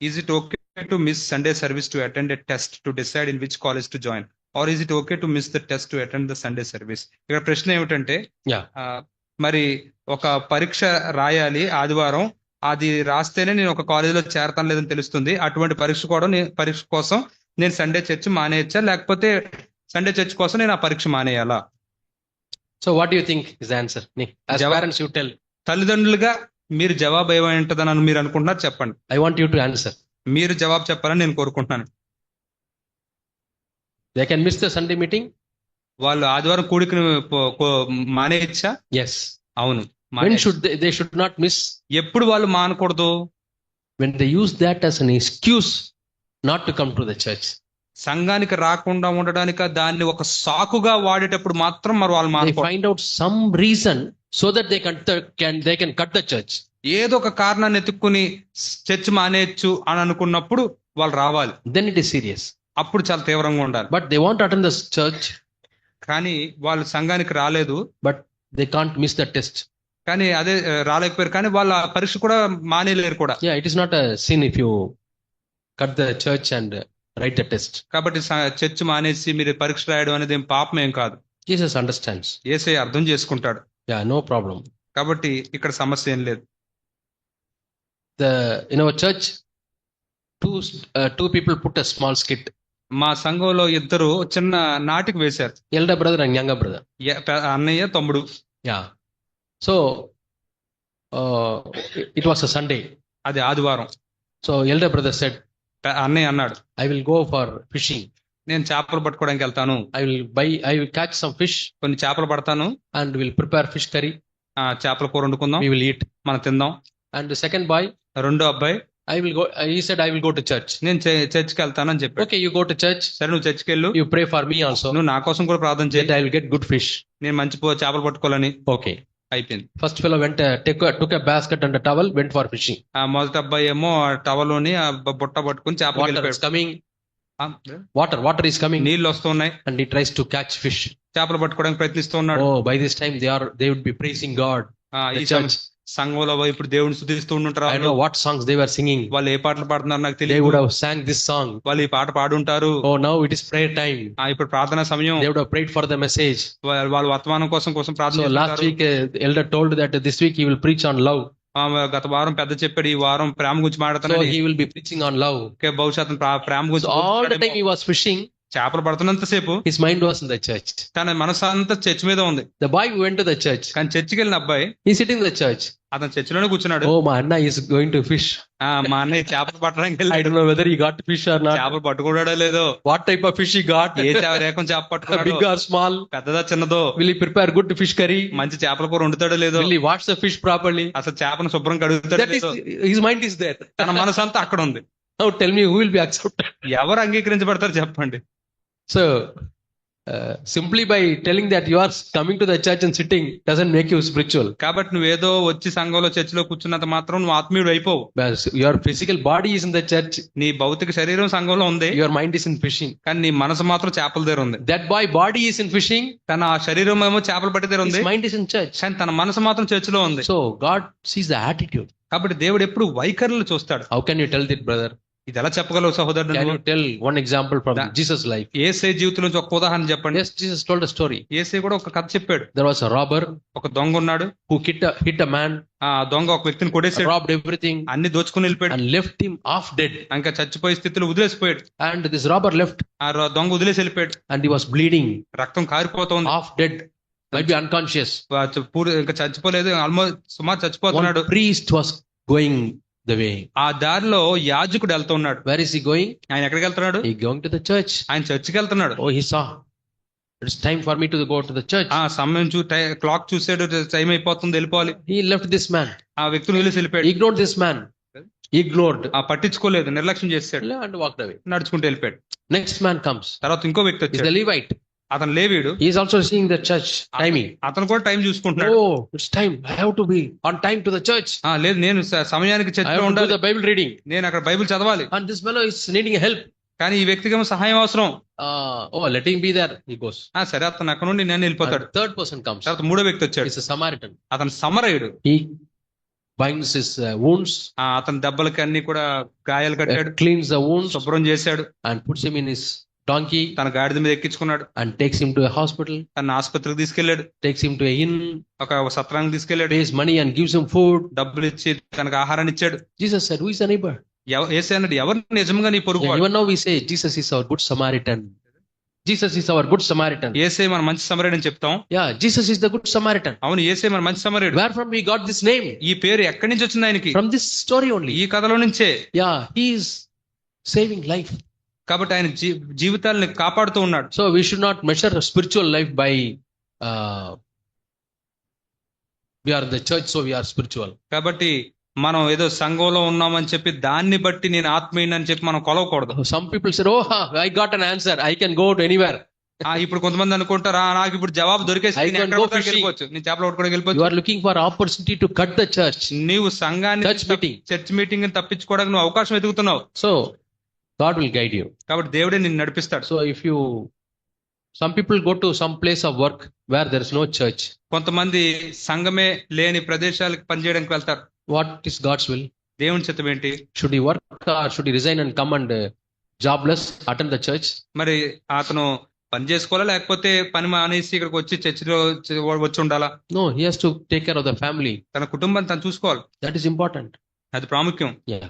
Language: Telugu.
Is it okay to miss Sunday service to attend a test to decide in which college to join? Or is it okay to miss the test to attend the Sunday service? ఇక్కడ ప్రశ్న ఏమిటంటే, Yeah. మరి ఒక పరీక్ష రాయాలి ఆదివారం, అది రాస్తేనే నేను ఒక కాలేజీలో చేరతాను లేదని తెలుస్తుంది. అటువంటి పరీక్ష కోసం నేను సండే చర్చ్ మానేయచ్చా, లేకపోతే సండే చర్చ్ కోసం నేను ఆ పరీక్ష మానేయాలా? So what do you think is the answer? As parents you tell. తల్లిదండ్రులుగా మీరు జవాబు ఏమై ఉంటుందని మీరు అనుకుంటున్నారు, చెప్పండి. I want you to answer. మీరు జవాబు చెప్పాలని నేను కోరుకుంటున్నాను. They can miss the Sunday meeting? వాళ్ళు ఆదివారం కూడికను మానేయచ్చా? Yes. అవును. When should they should not miss? ఎప్పుడు వాళ్ళు మానకూడదు? When they use that as an excuse not to come to the church. సంఘానికి రాకుండా ఉండడానికి దాన్ని ఒక సాకుగా వాడేటప్పుడు మాత్రం మరి వాళ్ళు They మానకూడదు. find out some reason so that they can cut the church. ఏదో ఒక కారణాన్ని ఎత్తుక్కుని చర్చ్ మానేయచ్చు అని అనుకున్నప్పుడు వాళ్ళు రావాలి. Then it is serious. అప్పుడు చాలా తీవ్రంగా ఉండాలి. But they want to attend the church. కానీ వాళ్ళు సంఘానికి రాలేదు, But they can't miss the test. కానీ అదే రాలేకపోయారు, కానీ వాళ్ళ పరీక్ష కూడా మానేయలేరు కూడా. Yeah, it is not a sin if you cut the church and write the test. కాబట్టి చర్చ్ మానేసి మీరు పరీక్ష రాయడం అనేది ఏం పాపం ఏం కాదు. Jesus understands. యేసయ్య అర్థం చేసుకుంటాడు. Yeah, no problem. కాబట్టి ఇక్కడ సమస్య ఏం లేదు. In our church, two people put a small skit. మా సంఘంలో ఇద్దరు చిన్న నాటిక వేశారు. Elder brother and younger brother. అన్నయ్య తమ్ముడు. Yeah. So it was a Sunday. అది ఆదివారం. So elder brother said, అన్నయ్య అన్నాడు, I will go for fishing. నేను చేపలు పట్టుకోవడానికి వెళ్తాను. I will catch some fish. కొన్ని చేపలు పడతాను. And we'll prepare fish curry. చేపల కూర వండుకుందాం. We will eat. మనం తిందాం. And the second boy, రెండో అబ్బాయి, he said, I will go to church. నేను చర్చ్కి వెళ్తాను అని చెప్పాడు. Okay, you go to church. సరే, నువ్వు చర్చ్కి వెళ్ళు. You pray for me also. నువ్వు నా కోసం కూడా ప్రార్థన చేయి. That I will get good fish. నేను మంచి చేపలు పట్టుకోవాలని. Okay. అయిపోయింది. First fellow went, took a basket and a towel, went for fishing. మొదటి అబ్బాయి ఏమో టవలోని బుట్ట పట్టుకుని చేపలు Water is coming. Water is coming. నీళ్ళు వస్తున్నాయి. And he tries to catch fish. చేపలు పట్టుకోవడానికి ప్రయత్నిస్తూ ఉన్నాడు. Oh, by this time they would be praising God. ఈ సంఘంలో ఇప్పుడు దేవుని స్తుతిస్తూ ఉంటారు. I know what songs they were singing. వాళ్ళు ఏ పాటలు పాడుతున్నారు నాకు They తెలియదు. would have sang this song. వాళ్ళు ఈ పాట పాడుంటారు. Oh, now it is prayer time. ఇప్పుడు ప్రార్థనా సమయం. They would have prayed for the message. వాళ్ళు వర్తమానం కోసం ప్రార్థన So last week the elder told that this week he will preach on love. గత వారం పెద్ద చెప్పాడు, ఈ వారం ప్రేమ గురించి So మాట్లాడుతున్నాడు. he will be preaching on love. బహుశా అతను ప్రేమ గురించి So all the time he was fishing, చేపలు పడుతున్నంత సేపు his mind was in the church. తన మనసు అంతా చర్చ్ మీద ఉంది. The boy who went to the church, కానీ చర్చికి వెళ్ళిన అబ్బాయి, he's sitting in the church. అతను చర్చిలోనే కూర్చున్నాడు. Oh, my Anna is going to fish. మా అన్నయ్య చేపలు పట్టడానికి I వెళ్ళాడు. don't know whether he got fish or not. చేపలు పట్టుకున్నాడో లేదో, What type of fish he got? ఏ రేఖం చేప పట్టుకున్నాడు, Big or small? పెద్దదా చిన్నదో, Will he prepare good fish curry? మంచి చేపల కూర వండుతాడో లేదో, Will he wash the fish properly? అసలు చేపను శుభ్రం కడుగుతాడో That is, లేదో, his mind is there. తన మనసు అంతా అక్కడ ఉంది. Now tell me who will be accepted? ఎవరు అంగీకరించబడతారు చెప్పండి. So simply by telling that you are coming to the church and sitting doesn't make you spiritual. కాబట్టి నువ్వేదో వచ్చి సంఘంలో చర్చిలో కూర్చున్నంత మాత్రం నువ్వు ఆత్మీయుడు అయిపోవు. Your physical body is in the church. నీ భౌతిక శరీరం సంఘంలో ఉంది, Your mind is in fishing. కానీ నీ మనసు మాత్రం చేపల దగ్గర ఉంది. That boy body is in fishing. తన శరీరం ఏమో చేపలు పట్టి దగ్గర ఉంది, His mind is in church. కానీ తన మనసు మాత్రం చర్చిలో ఉంది. So God sees the attitude. కాబట్టి దేవుడు ఎప్పుడు వైఖరులు చూస్తాడు. How can you tell that, brother? ఇది ఎలా చెప్పగలవు సహోదరుడు? Can you tell one example from Jesus' life? యేసే జీవితం నుంచి ఒక ఉదాహరణ చెప్పండి. Yes, Jesus told a story. యేసే కూడా ఒక కథ చెప్పాడు. There was a robber ఒక దొంగ ఉన్నాడు, who hit a man, ఆ దొంగ ఒక వ్యక్తిని కొట్టేసాడు, robbed everything, అన్ని దోచుకుని వెళ్ళిపోయాడు, and left him half dead. ఇంకా చచ్చిపోయే స్థితిలో వదిలేసిపోయాడు. And this robber left, ఆ దొంగ వదిలేసి వెళ్ళిపోయాడు. and he was bleeding, రక్తం కారిపోతుంది, half dead, might be unconscious. ఇంకా చచ్చిపోలేదు, ఆల్మోస్ట్ సుమారు చచ్చిపోతున్నాడు. One priest was going the way. ఆ దారిలో యాజకుడు వెళ్తున్నాడు. Where is he going? ఆయన ఎక్కడికి వెళ్తున్నాడు? He going to the church. ఆయన చర్చికి వెళ్తున్నాడు. Oh, he saw, it's time for me to go to the church. ఆ సమయం క్లాక్ చూసాడు, టైం అయిపోతుంది, వెళ్ళిపోవాలి. He left this man, ఆ వ్యక్తిని వదిలేసి వెళ్ళిపోయాడు. ignored this man, ignored, పట్టించుకోలేదు, నిర్లక్ష్యం చేశాడు, and walked away. నడుచుకుంటూ వెళ్ళిపోయాడు. Next man comes. తర్వాత ఇంకో వ్యక్తి He's the వచ్చాడు, Levite. అతను లేవీడు. He is also seeing the church timing. అతను కూడా టైం చూసుకుంటున్నాడు. Oh, it's time. I have to be on time to the church. లేదు, నేను సమయానికి I చర్చిలో have to do ఉండాలి, the Bible reading. నేను అక్కడ బైబిల్ చదవాలి. And this fellow is needing help. కానీ ఈ వ్యక్తికి ఏమో సహాయం అవసరం. Oh, let him be there. He goes. సరే, అతను అక్కడ నుండి నేను వెళ్ళిపోతాడు. And third person comes. తర్వాత మూడో వ్యక్తి వచ్చాడు, He's a Samaritan. అతను సమరయుడు. He binds his wounds, అతని దెబ్బలకి అన్ని కూడా గాయాలు కట్టాడు, cleans the wounds, శుభ్రం చేశాడు, and puts him in his donkey తన గాడిద మీద ఎక్కించుకున్నాడు, and takes him to a hospital, తన ఆసుపత్రికి తీసుకెళ్లాడు, takes him to a inn, ఒక సత్రానికి తీసుకెళ్లాడు, pays money and gives him food. డబ్బులు ఇచ్చి తనకు ఆహారాన్ని ఇచ్చాడు. Jesus said, who is the neighbor? యేసు అన్నాడు, ఎవరు నిజంగా నీ పొరుగు Yeah, even now we say Jesus is our good Samaritan. Jesus is our good Samaritan. యేసే మన మంచి సమరయుడు అని చెప్తాం. Yeah, Jesus is the good Samaritan. అవును, యేసే మన మంచి సమరయుడు. Where from we got this name? ఈ పేరు ఎక్కడి నుంచి వచ్చింది ఆయనకి? From this story only. ఈ కథలో నుంచే. Yeah, he is saving life. కాబట్టి ఆయన జీవితాలను కాపాడుతూ ఉన్నాడు. So we should not measure spiritual life by we are in the church, so we are spiritual. కాబట్టి మనం ఏదో సంఘంలో ఉన్నామని చెప్పి దాన్ని బట్టి నేను ఆత్మీయుని అని చెప్పి మనం కొలవకూడదు. Some people said, oh, I got an answer. I can go to anywhere. ఇప్పుడు కొంతమంది అనుకుంటారు, నాకు ఇప్పుడు జవాబు దొరికేసి I నేను can ఎక్కడ go పడితే అక్కడికి fishing. వెళ్ళిపోవచ్చు, నేను చేపలు పట్టుకోవడానికి You వెళ్ళిపోవచ్చు. are looking for opportunity to cut the church. నీవు సంఘాన్ని Church meeting. చర్చ్ మీటింగ్ తప్పించుకోవడానికి నువ్వు అవకాశం వెతుకుతున్నావు. So God will guide you. కాబట్టి దేవుడే నిన్ను నడిపిస్తాడు. So if you, some people go to some place of work where there is no church. కొంతమంది సంఘమే లేని ప్రదేశాలకు పనిచేయడానికి వెళ్తారు. What is God's will? దేవుని చిత్తం ఏంటి? Should he work or should he resign and come and jobless attend the church? మరి అతను పని చేసుకోవాలా, లేకపోతే పని మానేసి ఇక్కడికి వచ్చి చర్చిలో వచ్చి ఉండాలా? No, he has to take care of the family. తన కుటుంబాన్ని తను చూసుకోవాలి. That is important. అది ప్రాముఖ్యం. Yeah.